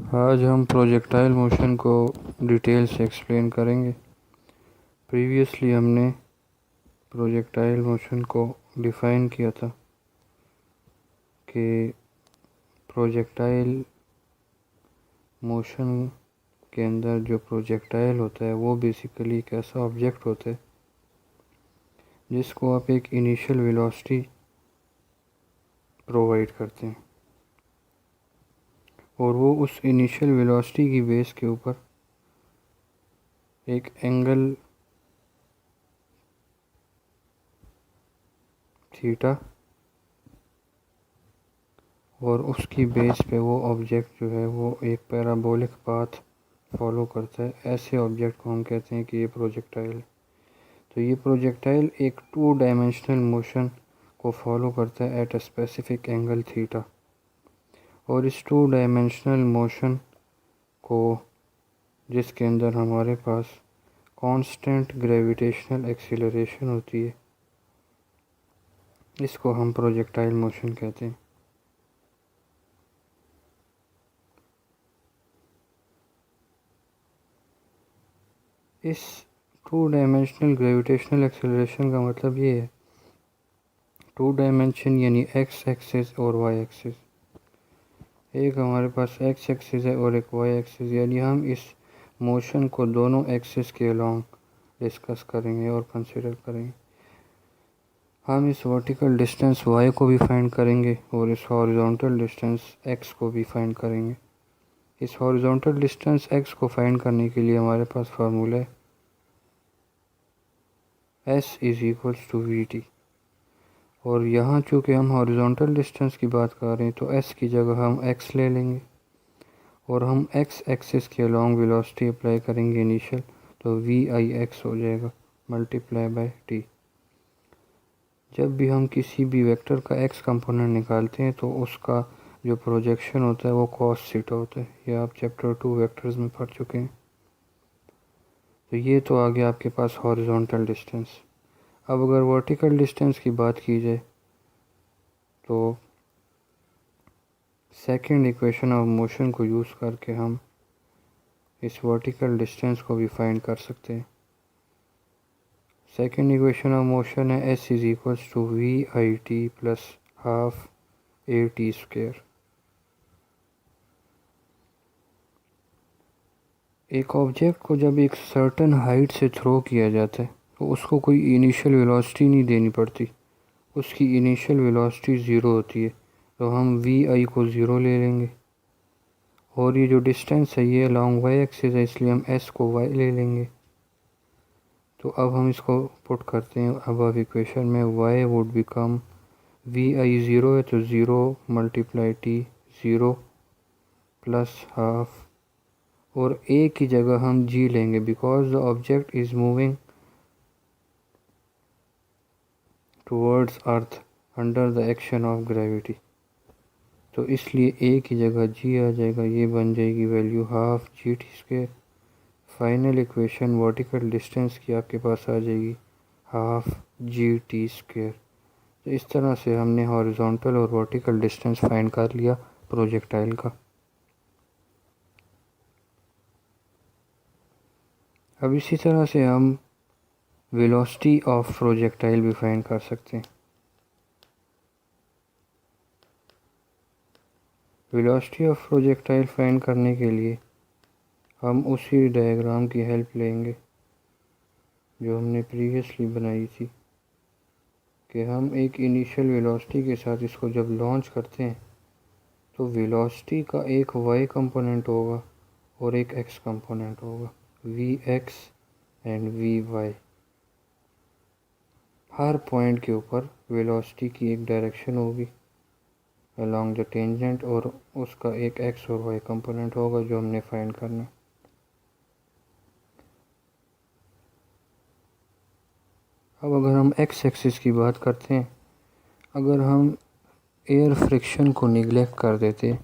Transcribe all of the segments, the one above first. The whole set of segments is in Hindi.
आज हम प्रोजेक्टाइल मोशन को डिटेल से एक्सप्लेन करेंगे। प्रीवियसली हमने प्रोजेक्टाइल मोशन को डिफ़ाइन किया था कि प्रोजेक्टाइल मोशन के अंदर जो प्रोजेक्टाइल होता है वो बेसिकली एक ऐसा ऑब्जेक्ट होता है जिसको आप एक इनिशियल वेलोसिटी प्रोवाइड करते हैं और वो उस इनिशियल वेलोसिटी की बेस के ऊपर एक एंगल थीटा और उसकी बेस पे वो ऑब्जेक्ट जो है वो एक पैराबोलिक पाथ फॉलो करता है। ऐसे ऑब्जेक्ट को हम कहते हैं कि ये प्रोजेक्टाइल है। तो ये प्रोजेक्टाइल एक 2 डायमेंशनल मोशन को फॉलो करता है at a specific angle theta, और इस 2 डायमेंशनल मोशन को जिसके अंदर हमारे पास कांस्टेंट ग्रेविटेशनल एक्सीलरेशन होती है, इसको हम प्रोजेक्टाइल मोशन कहते हैं। इस 2 डायमेंशनल ग्रेविटेशनल एक्सीलरेशन का मतलब ये है, 2 डायमेंशन यानी एक्स एक्सिस और वाई एक्सिस। एक हमारे पास एक्स एक्सिस है और एक वाई एक्सिस, यानी हम इस मोशन को दोनों एक्सिस के अलोंग डिस्कस करेंगे और कंसिडर करेंगे। हम इस वर्टिकल डिस्टेंस y को भी फाइंड करेंगे और इस हॉरिजॉन्टल डिस्टेंस x को भी फाइंड करेंगे। इस हॉरिजॉन्टल डिस्टेंस x को फाइंड करने के लिए हमारे पास फार्मूला है s is equals to V T, और यहाँ चूँकि हम हॉरिजॉन्टल डिस्टेंस की बात कर रहे हैं तो s की जगह हम x ले लेंगे और हम x एक्सिस के अलोंग वेलोसिटी अप्लाई करेंगे इनिशियल, तो वी आई एक्स हो जाएगा मल्टीप्लाई बाय टी। जब भी हम किसी भी वेक्टर का x कंपोनेंट निकालते हैं तो उसका जो प्रोजेक्शन होता है वो कॉस थीटा होता है। ये आप चैप्टर 2 वेक्टर्स में पढ़ चुके हैं। तो ये तो आ गया आपके पास हॉरिजॉन्टल डिस्टेंस। अब अगर वर्टिकल डिस्टेंस की बात की जाए तो सेकंड इक्वेशन ऑफ मोशन को यूज़ करके हम इस वर्टिकल डिस्टेंस को भी फाइंड कर सकते हैं। सेकंड इक्वेशन ऑफ मोशन है s is equals to V I T plus half A T square. एक ऑब्जेक्ट को जब एक सर्टेन हाइट से थ्रो किया जाता है तो उसको कोई इनिशियल वेलोसिटी नहीं देनी पड़ती, उसकी इनिशियल वेलोसिटी ज़ीरो होती है। तो हम वी आई को ज़ीरो ले लेंगे और ये जो डिस्टेंस है ये अलॉन्ग वाई एक्सिस है, इसलिए हम एस को वाई ले लेंगे। तो अब हम इसको पुट करते हैं अब इक्वेशन में, y would become V I zero है तो zero multiply T zero plus half, और a की जगह हम g लेंगे because the object is moving towards earth under the action of gravity, तो इसलिए a की जगह g आ जाएगा। ये बन जाएगी value half G T square. Final equation vertical distance की आपके पास आ जाएगी हाफ जी टी स्क्वायर। तो इस तरह से हमने हॉरिजॉन्टल और वर्टिकल डिस्टेंस फाइंड कर लिया प्रोजेक्टाइल का। अब इसी तरह से हम वेलोसिटी ऑफ प्रोजेक्टाइल भी फाइंड कर सकते हैं। वेलोसिटी ऑफ प्रोजेक्टाइल फाइंड करने के लिए हम उसी डायग्राम की हेल्प लेंगे जो हमने प्रीवियसली बनाई थी, कि हम एक इनिशियल वेलोसिटी के साथ इसको जब लॉन्च करते हैं तो वेलोसिटी का एक y कंपोनेंट होगा और एक x कंपोनेंट होगा, V X and V Y. हर पॉइंट के ऊपर वेलोसिटी की एक डायरेक्शन होगी अलॉन्ग द टेंजेंट और उसका एक x और y कंपोनेंट होगा जो हमने फाइंड करना है। अब अगर हम x एक्सिस की बात करते हैं, अगर हम एयर फ्रिक्शन को निगलेक्ट कर देते,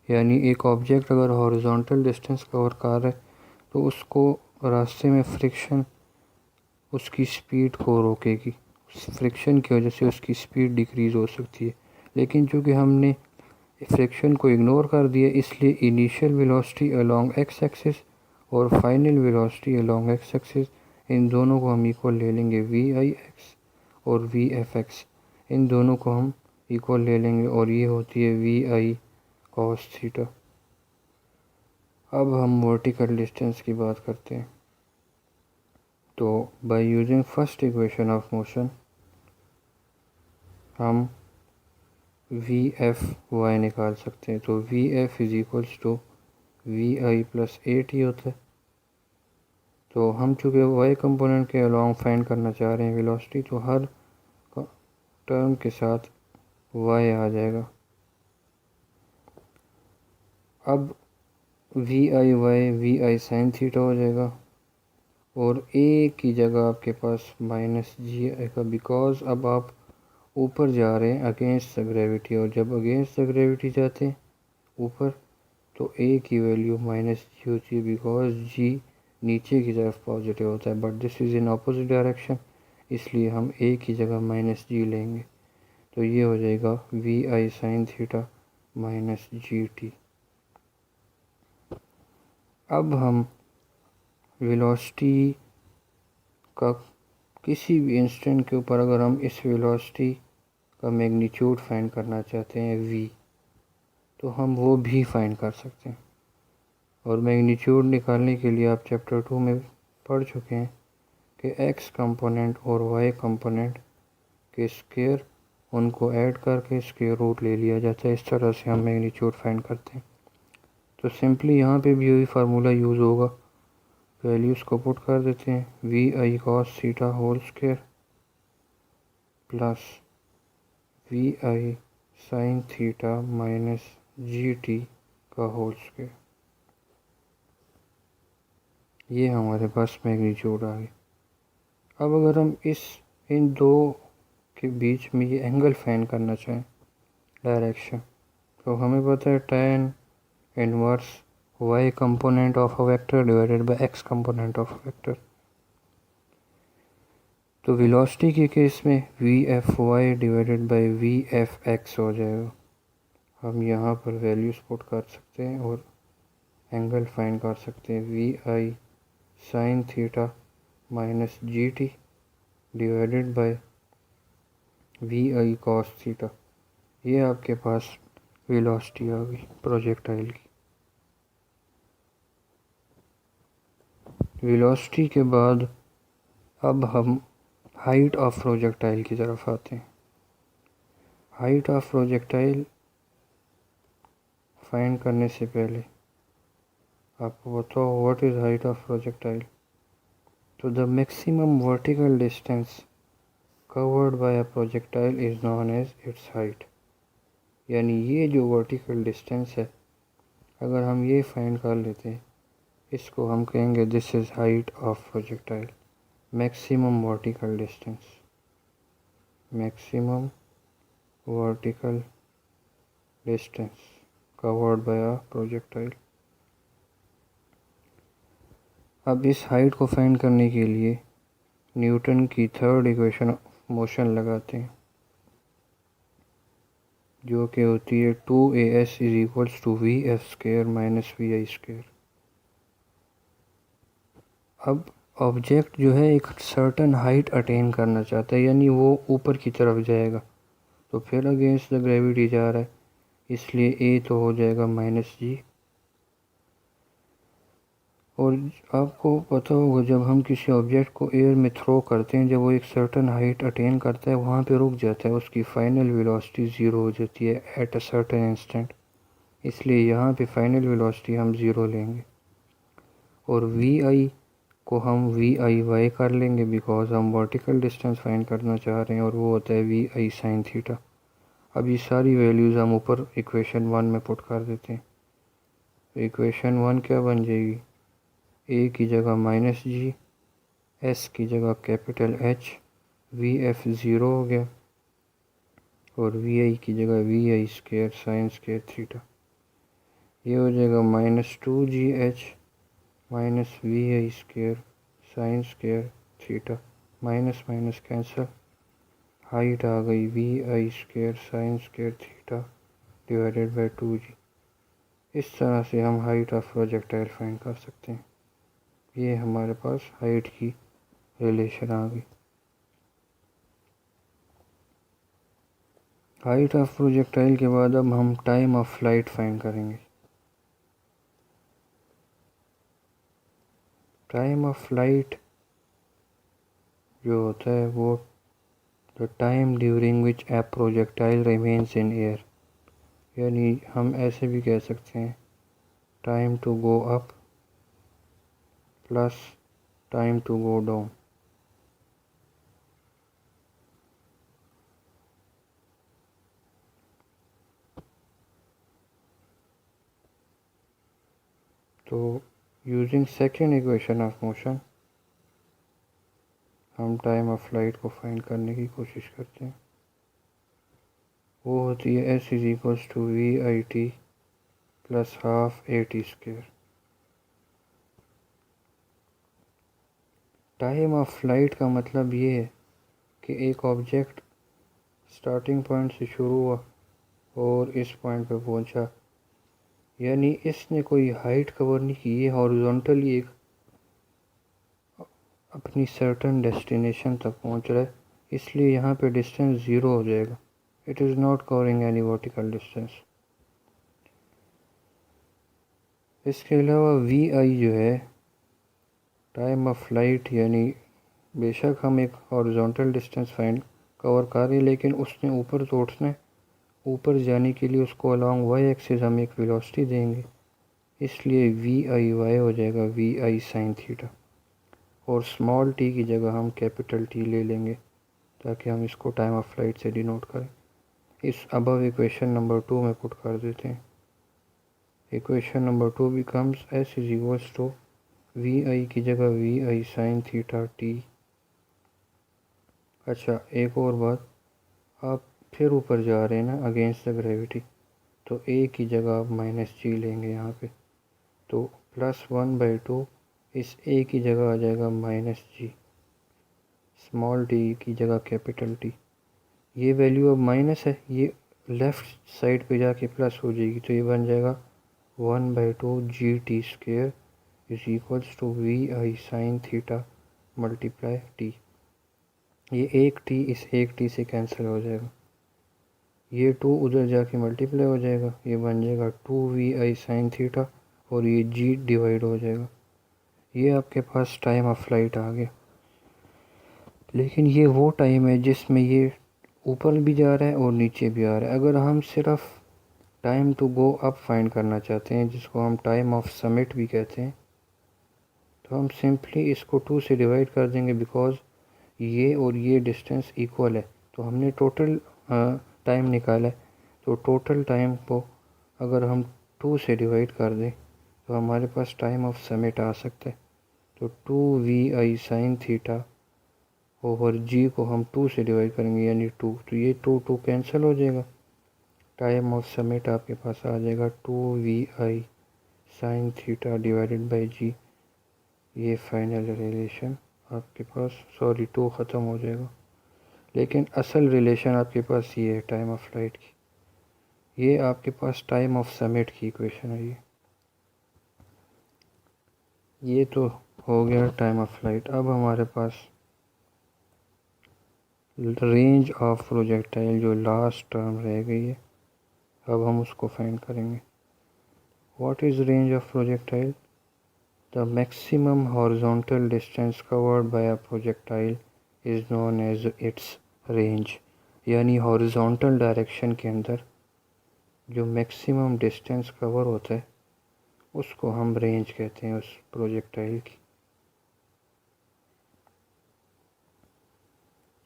यानी एक ऑब्जेक्ट अगर हॉरिजॉन्टल डिस्टेंस कवर कर रहा है तो उसको रास्ते में फ्रिक्शन उसकी स्पीड को रोकेगी, उस फ्रिक्शन की वजह से उसकी स्पीड डिक्रीज़ हो सकती है। लेकिन चूँकि हमने फ्रिक्शन को इग्नोर कर दिया, इसलिए initial velocity along X axis और final velocity along X axis इन दोनों को हम इक्वल ले लेंगे वी आई एक्स और वी एफ एक्स, इन दोनों को हम इक्वल ले लेंगे और ये होती है वी आई कॉस थीटा। अब हम वर्टिकल डिस्टेंस की बात करते हैं। तो by using first equation of motion हम वी एफ वाई निकाल सकते हैं। तो V F is equals to V I plus A T होता है। तो हम चूँकि वाई कंपोनेंट के अलॉन्ग फाइंड करना चाह रहे हैं वेलोसिटी, तो हर टर्म के साथ वाई आ जाएगा। अब V I Y V I sine theta हो जाएगा और ए की जगह आपके पास माइनस जी आएगा, बिकॉज अब आप ऊपर जा रहे हैं अगेंस्ट द ग्रेविटी, और जब अगेंस्ट द ग्रेविटी जाते हैं ऊपर तो ए की वैल्यू माइनस जी होती है, बिकॉज जी नीचे की तरफ पॉजिटिव होता है, but this is in opposite direction, इसलिए हम ए की जगह माइनस जी लेंगे। तो ये हो जाएगा V I sine theta minus G T. अब हम वेलोसिटी का किसी भी इंस्टेंट के ऊपर अगर हम इस वेलोसिटी का मैग्नीट्यूड फाइंड करना चाहते हैं v, तो हम वो भी फाइंड कर सकते हैं। और मैग्नीट्यूड निकालने के लिए आप चैप्टर 2 में पढ़ चुके हैं कि x कंपोनेंट और y कंपोनेंट के स्क्वायर उनको ऐड करके स्क्वायर रूट ले लिया जाता है। इस तरह से हम मैग्नीट्यूड फाइंड करते हैं। तो सिंपली यहाँ पे भी वही फार्मूला यूज़ होगा, वैल्यूज़ को पुट कर देते हैं V I cos theta whole square plus V I sine theta minus G T का होल स्क्वायर। ये हमारे पास मैग्नीट्यूड आ गई। अब अगर हम इन दो के बीच में ये एंगल फाइंड करना चाहें डायरेक्शन, तो हमें पता है tan inverse y component of a vector divided by x component of a vector. तो वेलोसिटी के केस में V F Y divided by V F X हो जाएगा। हम यहाँ पर वैल्यूज पुट कर सकते हैं और एंगल फाइंड कर सकते हैं V I sine theta minus G T divided by V I cos theta. ये आपके पास वेलोसिटी आ गई प्रोजेक्टाइल की। वेलोसिटी के बाद अब हम हाइट ऑफ प्रोजेक्टाइल की तरफ आते हैं। हाइट ऑफ प्रोजेक्टाइल फाइंड करने से पहले आपको बताओ what is height of projectile. तो the maximum vertical distance covered by a projectile is known as its height. यानी ये जो वर्टिकल डिस्टेंस है, अगर हम ये फाइंड कर लेते हैं, इसको हम कहेंगे this is height of projectile. Maximum vertical distance, maximum vertical distance covered by a projectile. अब इस हाइट को फाइंड करने के लिए न्यूटन की थर्ड इक्वेशन मोशन लगाते हैं, जो कि होती है 2as is equals to V F square minus V I square. अब ऑब्जेक्ट जो है एक सर्टन हाइट अटेन करना चाहता है, यानी वो ऊपर की तरफ जाएगा, तो फिर अगेंस्ट द ग्रेविटी जा रहा है, इसलिए ए तो हो जाएगा माइनस जी। और आपको पता होगा जब हम किसी ऑब्जेक्ट को एयर में थ्रो करते हैं, जब वो एक सर्टन हाइट अटेन करता है वहाँ पे रुक जाता है, उसकी फ़ाइनल वेलोसिटी ज़ीरो हो जाती है एट अ सर्टन इंस्टेंट, इसलिए यहाँ पे फ़ाइनल वेलोसिटी हम ज़ीरो लेंगे। और वी आई को हम वी आई वाई कर लेंगे, बिकॉज हम वर्टिकल डिस्टेंस फाइंड करना चाह रहे हैं, और वो होता है वी आई साइन थीटा। अब ये सारी वैल्यूज़ हम ऊपर इक्वेशन 1 में पुट कर देते हैं। इक्वेशन 1 क्या बन जाएगी, ए की जगह माइनस जी, एस की जगह capital H, V F zero हो गया, और वी आई की जगह V I square sine square theta. ये हो जाएगा minus 2gh minus V I square sine square theta, minus minus cancel, height आ गई V I square sine square theta divided by 2g। इस तरह से हम हाइट ऑफ प्रोजेक्टाइल फाइंड कर सकते हैं। ये हमारे पास हाइट की रिलेशन आ गई। हाइट ऑफ प्रोजेक्टाइल के बाद अब हम टाइम ऑफ फ्लाइट फाइंड करेंगे। टाइम ऑफ फ्लाइट जो होता है वो the time during which a projectile remains in air, यानी हम ऐसे भी कह सकते हैं time to go up plus time to go down. तो using second equation of motion हम टाइम ऑफ फ्लाइट को फाइंड करने की कोशिश करते हैं। वो होती है s is equals to V I T plus half A T square. Time of flight का मतलब ये है कि एक ऑब्जेक्ट स्टार्टिंग पॉइंट से शुरू हुआ और इस पॉइंट पे पहुंचा, यानी इसने कोई हाइट कवर नहीं की, ये हॉरिजॉन्टली एक अपनी सर्टन डेस्टिनेशन तक पहुंच रहा है, इसलिए यहाँ पे डिस्टेंस ज़ीरो हो जाएगा। It is not covering any vertical distance. इसके अलावा वी आई जो है टाइम ऑफ फ्लाइट, यानी बेशक हम एक हॉरिजॉन्टल डिस्टेंस फाइंड कवर कर रहे हैं, लेकिन उसने ऊपर तो उठना है, ऊपर जाने के लिए उसको अलॉन्ग वाई एक्सिस हम एक वेलोसिटी देंगे, इसलिए वी आई वाई हो जाएगा वी आई साइन थीटा, और स्मॉल टी की जगह हम कैपिटल टी ले लेंगे ताकि हम इसको टाइम ऑफ फ्लाइट से डिनोट करें। इस अबव इक्वेशन नंबर 2 में पुट कर देते हैं। Equation number 2 becomes S is equals to V I की जगह V I sine theta T. अच्छा, एक और बात, आप फिर ऊपर जा रहे हैं ना अगेंस्ट द ग्रेविटी, तो ए की जगह आप माइनस जी लेंगे यहाँ पे, तो +1/2 इस ए की जगह आ जाएगा माइनस जी, स्मॉल टी की जगह कैपिटल टी। ये वैल्यू अब माइनस है, ये लेफ़्ट साइड पे जाके प्लस हो जाएगी, तो ये बन जाएगा 1/2 G T square is equals to V I sine theta multiply T. ये एक टी इस एक टी से कैंसिल हो जाएगा, ये 2 उधर जाके मल्टीप्लाई हो जाएगा, ये बन जाएगा 2 vi साइन थीटा, और ये g डिवाइड हो जाएगा। ये आपके पास टाइम ऑफ फ्लाइट आ गया। लेकिन ये वो टाइम है जिसमें ये ऊपर भी जा रहा है और नीचे भी आ रहा है। अगर हम सिर्फ time to go up find करना चाहते हैं, जिसको हम टाइम ऑफ समिट भी कहते हैं, तो हम सिंपली इसको 2 से डिवाइड कर देंगे, बिकॉज ये और ये डिस्टेंस इक्वल है। तो हमने टोटल टाइम निकाला है, तो टोटल टाइम को अगर हम 2 से डिवाइड कर दें तो हमारे पास टाइम ऑफ समिट आ सकता है। तो 2 vi साइन थीटा ओवर जी को हम 2 से डिवाइड करेंगे, यानी 2, तो ये 2 कैंसिल हो जाएगा। टाइम ऑफ समिट आपके पास आ जाएगा 2 vi sine theta divided by G. ये फाइनल रिलेशन आपके पास, सॉरी 2 ख़त्म हो जाएगा, लेकिन असल रिलेशन आपके पास ये है टाइम ऑफ फ्लाइट की। ये आपके पास टाइम ऑफ समिट की इक्वेशन है। ये तो हो गया टाइम ऑफ फ्लाइट। अब हमारे पास रेंज ऑफ प्रोजेक्टाइल जो लास्ट टर्म रह गई है, अब हम उसको फाइंड करेंगे। What is range of projectile? The maximum horizontal distance covered by a projectile is known as its range, यानी हॉरिजॉन्टल डायरेक्शन के अंदर जो मैक्सिमम डिस्टेंस कवर होता है उसको हम रेंज कहते हैं उस प्रोजेक्टाइल की।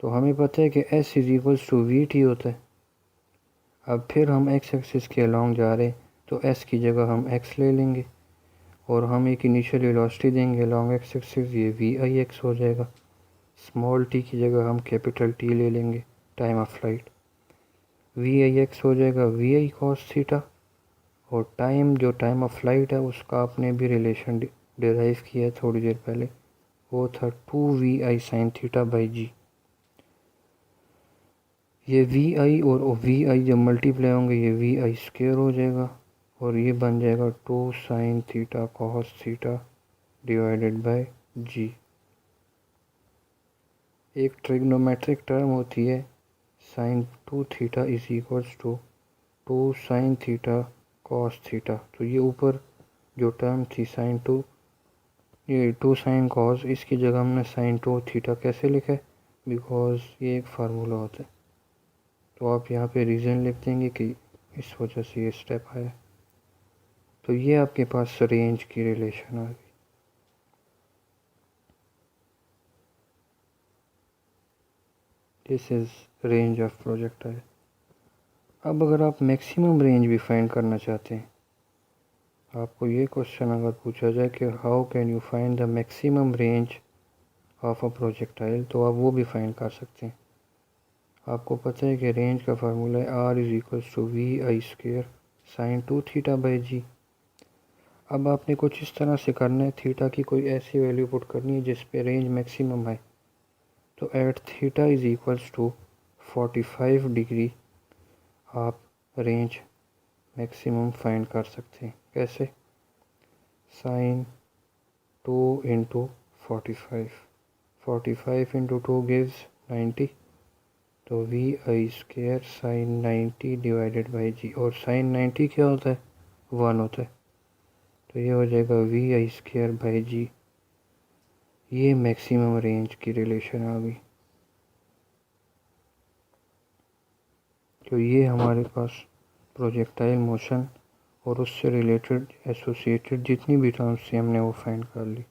तो हमें पता है कि s is equals to V T होता है। अब फिर हम x एक्सिस के अलॉन्ग जा रहे हैं, तो s की जगह हम x ले लेंगे और हम एक इनिशियल वेलोसिटी देंगे अलॉन्ग x एक्सिस, ये वी आई एक्स हो जाएगा। स्मॉल t की जगह हम कैपिटल T ले लेंगे, time of flight V I X हो जाएगा वी आई कॉस थीटा, और टाइम जो टाइम ऑफ फ्लाइट है उसका आपने भी रिलेशन डिराइव किया है थोड़ी देर पहले, वो था 2 vi sine theta by G. ये वी आई और वी आई जब मल्टीप्लाई होंगे ये वी आई स्क्वायर हो जाएगा और ये बन जाएगा 2 sin theta cos theta divided by G. एक ट्रिग्नोमेट्रिक टर्म होती है sin 2 theta is equals to 2 sin theta cos theta. तो ये ऊपर जो टर्म थी sin 2, ये 2 sin cos, इसकी जगह हमने sin 2 थीटा कैसे लिखा है, बिकॉज ये एक फार्मूला होता है। तो आप यहाँ पे रीज़न लिख देंगे कि इस वजह से ये स्टेप आया। तो ये आपके पास रेंज की रिलेशन आ गई। This is range of projectile. अब अगर आप मैक्सिमम रेंज भी फाइंड करना चाहते हैं, आपको ये क्वेश्चन अगर पूछा जाए कि how can you find the maximum range of a projectile, तो आप वो भी फाइंड कर सकते हैं। आपको पता है कि रेंज का फार्मूला है R is equals to V I square sine 2 theta by G. अब आपने कुछ इस तरह से करना है, थीटा की कोई ऐसी वैल्यू पुट करनी है जिस पे रेंज मैक्सिमम है। तो at theta is equals to 45 degree आप रेंज मैक्सिमम फाइंड कर सकते हैं। कैसे? साइन 2 इंटू 45, 45 इंटू 2 गिव्स 90, तो V I square sine 90 divided by G. और साइन 90 क्या होता है? 1 होता है। तो ये हो जाएगा V I square by G. ये मैक्सिमम रेंज की रिलेशन आ गई। तो ये हमारे पास प्रोजेक्टाइल मोशन और उससे रिलेटेड एसोसिएटेड जितनी भी टर्म्स थी हमने वो फाइंड कर ली।